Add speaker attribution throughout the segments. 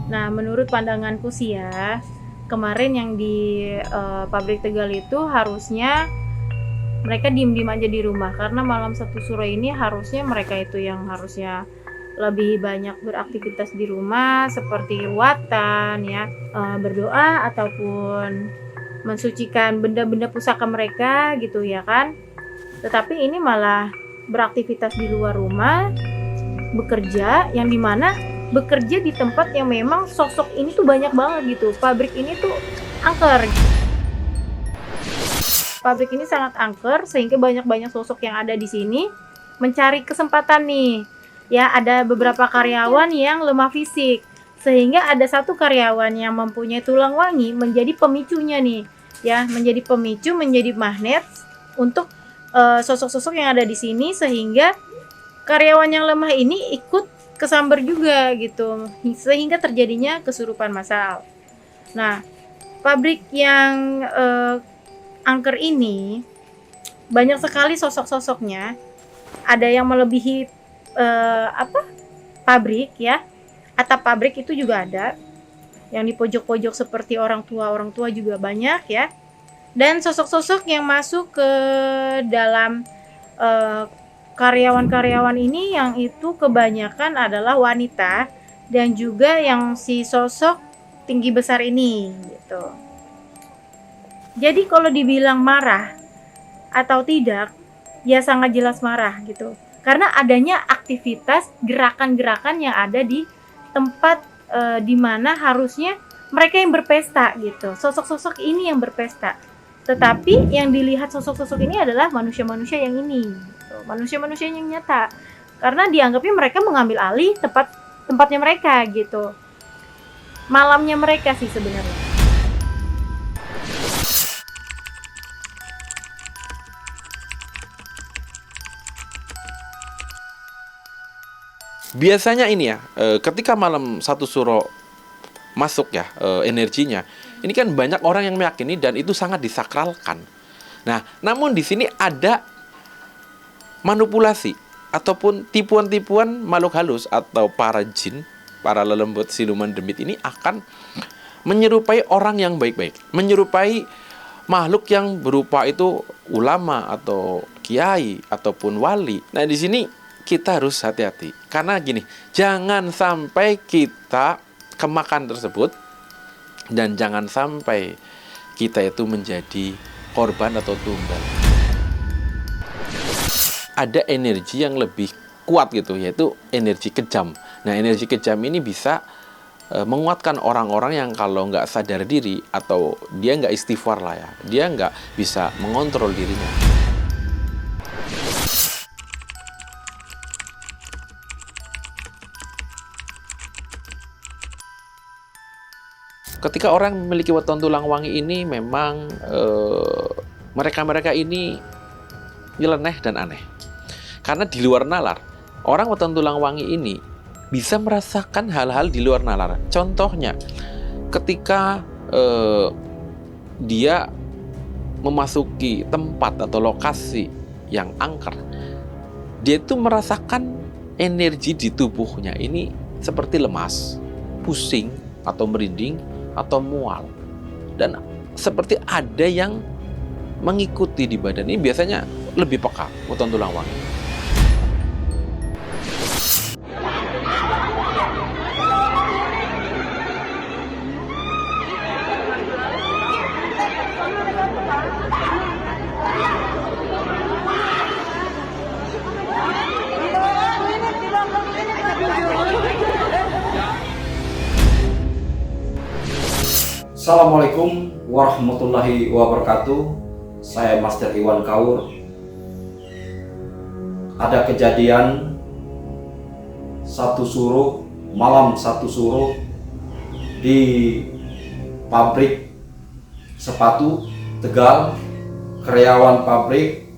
Speaker 1: Nah, menurut pandanganku sih ya, kemarin yang di pabrik Tegal itu harusnya mereka diem-diem aja di rumah, karena malam satu suro ini harusnya mereka itu yang harusnya lebih banyak beraktivitas di rumah seperti ruatan ya, berdoa ataupun mensucikan benda-benda pusaka mereka gitu ya kan. Tetapi ini malah beraktivitas di luar rumah, bekerja, yang dimana bekerja di tempat yang memang sosok ini tuh banyak banget gitu. Pabrik ini tuh angker. Pabrik ini sangat angker sehingga banyak-banyak sosok yang ada di sini mencari kesempatan nih. Ya, ada beberapa karyawan yang lemah fisik. Sehingga ada satu karyawan yang mempunyai tulang wangi menjadi pemicunya nih. Ya, menjadi pemicu, menjadi magnet untuk sosok-sosok yang ada di sini, sehingga karyawan yang lemah ini ikut kesamber juga gitu. Sehingga terjadinya kesurupan massal. Nah, pabrik yang angker ini banyak sekali sosok-sosoknya, ada yang melebihi pabrik ya, atap pabrik itu juga ada, yang di pojok-pojok seperti orang tua juga banyak ya, dan sosok-sosok yang masuk ke dalam karyawan-karyawan ini yang itu kebanyakan adalah wanita, dan juga yang si sosok tinggi besar ini gitu. Jadi kalau dibilang marah atau tidak, ya sangat jelas marah gitu. Karena adanya aktivitas gerakan-gerakan yang ada di tempat di mana harusnya mereka yang berpesta gitu. Sosok-sosok ini yang berpesta. Tetapi yang dilihat sosok-sosok ini adalah manusia-manusia yang ini, gitu. Manusia-manusia yang nyata. Karena dianggapnya mereka mengambil alih tempatnya mereka gitu. Malamnya mereka sih sebenarnya.
Speaker 2: Biasanya ini ya, ketika malam satu suro masuk ya, energinya, ini kan banyak orang yang meyakini dan itu sangat disakralkan. Nah, namun di sini ada manipulasi ataupun tipuan-tipuan makhluk halus atau para jin, para lelembut siluman demit ini akan menyerupai orang yang baik-baik, menyerupai makhluk yang berupa itu ulama atau kiai ataupun wali. Nah, di sini kita harus hati-hati karena gini, jangan sampai kita kemakan tersebut dan jangan sampai kita itu menjadi korban atau tumbal. Ada energi yang lebih kuat gitu, yaitu energi kejam. Nah, energi kejam ini bisa menguatkan orang-orang yang kalau nggak sadar diri atau dia nggak istighfar lah ya, dia nggak bisa mengontrol dirinya. Ketika orang memiliki weton tulang wangi ini memang mereka-mereka ini nyeleneh dan aneh. Karena di luar nalar, orang weton tulang wangi ini bisa merasakan hal-hal di luar nalar. Contohnya, ketika dia memasuki tempat atau lokasi yang angker, dia itu merasakan energi di tubuhnya ini seperti lemas, pusing, atau merinding, atau mual. Dan seperti ada yang mengikuti di badan ini, biasanya lebih peka weton tulang wangi.
Speaker 3: Assalamualaikum warahmatullahi wabarakatuh. Saya Master Iwan Kaur. Ada kejadian malam satu suruh di pabrik sepatu Tegal. Karyawan pabrik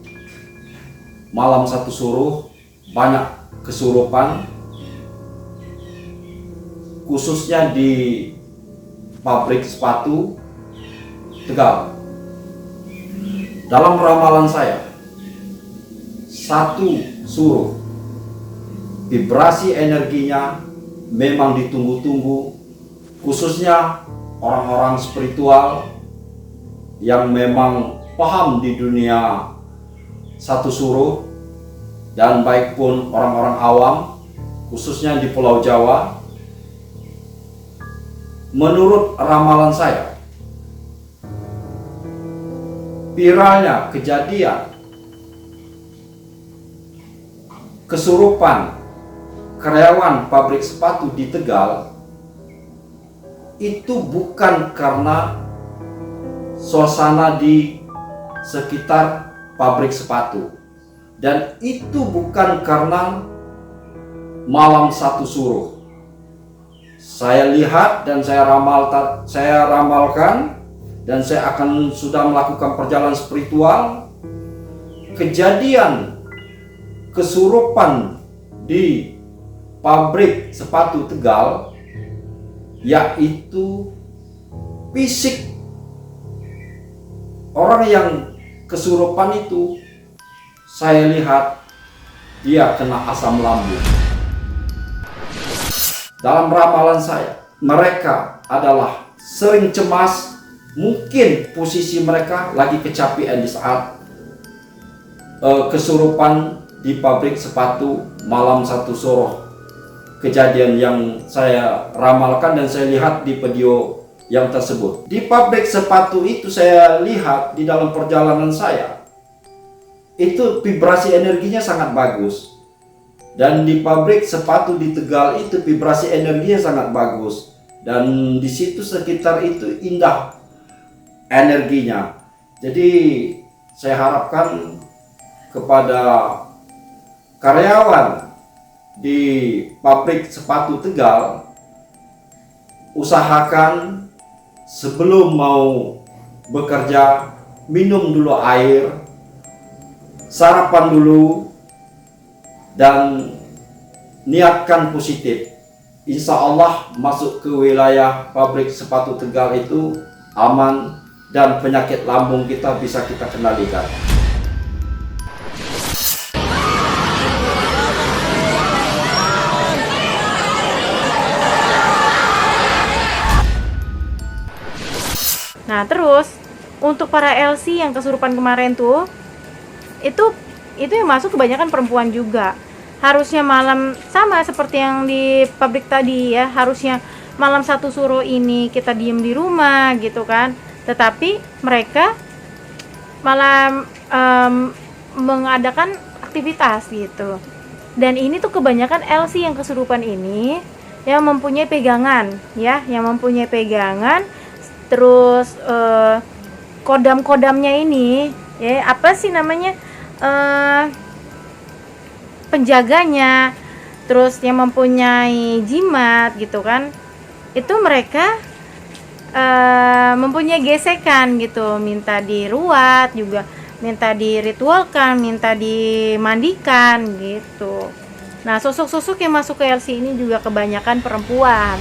Speaker 3: malam satu suruh banyak kesurupan, khususnya di pabrik sepatu Tegal. Dalam ramalan saya, satu suruh vibrasi energinya memang ditunggu-tunggu khususnya orang-orang spiritual yang memang paham di dunia satu suruh, dan baik pun orang-orang awam, khususnya di Pulau Jawa. Menurut ramalan saya, viralnya kejadian kesurupan karyawan pabrik sepatu di Tegal itu bukan karena suasana di sekitar pabrik sepatu, dan itu bukan karena malam satu suruh. Saya lihat dan saya ramalkan, dan saya akan sudah melakukan perjalanan spiritual. Kejadian kesurupan di pabrik sepatu Tegal, yaitu fisik orang yang kesurupan itu, saya lihat dia kena asam lambung. Dalam ramalan saya, mereka adalah sering cemas, mungkin posisi mereka lagi kecapean di saat kesurupan di pabrik sepatu malam satu suruh. Kejadian yang saya ramalkan dan saya lihat di video yang tersebut. Di pabrik sepatu itu saya lihat di dalam perjalanan saya, itu vibrasi energinya sangat bagus. Dan di pabrik sepatu di Tegal itu vibrasi energinya sangat bagus. Dan di situ sekitar itu indah energinya. Jadi saya harapkan kepada karyawan di pabrik sepatu Tegal, usahakan sebelum mau bekerja, minum dulu air, sarapan dulu, dan niatkan positif. Insya Allah masuk ke wilayah pabrik sepatu Tegal itu aman, dan penyakit lambung kita bisa kita kendalikan.
Speaker 1: Nah, terus untuk para LC yang kesurupan kemarin tuh, itu yang masuk kebanyakan perempuan juga. Harusnya malam sama seperti yang di pabrik tadi ya, harusnya malam satu suruh ini kita diem di rumah gitu kan. Tetapi mereka malah mengadakan aktivitas gitu. Dan ini tuh kebanyakan LC yang kesurupan ini yang mempunyai pegangan ya, terus kodam-kodamnya ini ya, apa sih namanya, penjaganya, terus yang mempunyai jimat gitu kan, itu mereka mempunyai gesekan gitu, minta diruat juga, minta diritualkan, minta dimandikan gitu. Nah, sosok-sosok yang masuk ke LC ini juga kebanyakan perempuan.